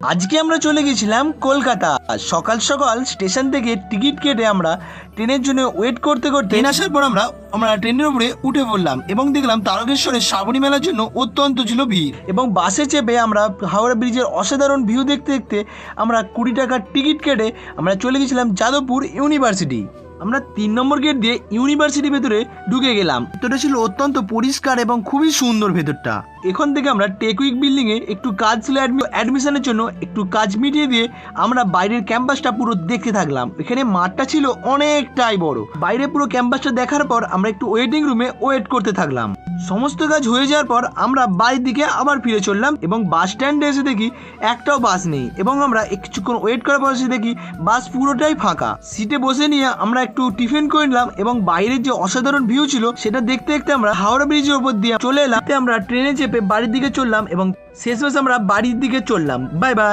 আজকে আমরা চলে গেছিলাম কলকাতা। সকাল সকাল স্টেশন থেকে টিকিট কেটে আমরা ট্রেনের জন্য ওয়েট করতে করতে ট্রেন আসার পর আমরা ট্রেনের উপরে উঠে পড়লাম এবং দেখলাম তারকেশ্বরের শ্রাবণী মেলার জন্য অত্যন্ত ছিল ভিড়। এবং বাসে চেপে আমরা হাওড়া ব্রিজের অসাধারণ ভিউ দেখতে দেখতে আমরা 20 টাকার টিকিট কেটে আমরা চলে গেছিলাম যাদবপুর ইউনিভার্সিটি। আমরা 3 নম্বর গেট দিয়ে ইউনিভার্সিটির ভেতরে ঢুকে গেলাম। ভেতরটা ছিল অত্যন্ত পরিষ্কার এবং খুবই সুন্দর ভেতরটা। এখান থেকে আমরা টেকউইক বিল্ডিংয়ে একটু কাজ ছিল অ্যাডমিশনের জন্য, একটু কাজ মিটিয়ে দিয়ে আমরা বাইরের ক্যাম্পাসটা পুরো দেখতে থাকলাম। এখানে মাঠটা ছিল অনেকটাই বড়। বাইরে পুরো ক্যাম্পাসটা দেখার পর আমরা একটু ওয়েটিং রুমে ওয়েট করতে থাকলাম। সমস্ত কাজ হয়ে যাওয়ার পর আমরা বাড়ির দিকে আবার ফিরে চললাম এবং বাস স্ট্যান্ডে এসে দেখি একটাও বাস নেই এবং আমরা কিছুক্ষণ ওয়েট করার পর এসে দেখি বাস পুরোটাই ফাঁকা। সিটে বসে নিয়ে আমরা একটু টিফিন করে নিলাম এবং বাইরের যে অসাধারণ ভিউ ছিল সেটা দেখতে দেখতে আমরা হাওড়া ব্রিজের উপর দিয়ে চলে এলাম। আমরা ট্রেনে চেপে বাড়ির দিকে চললাম এবং শেষমেশ আমরা বাড়ির দিকে চললাম। Bye bye.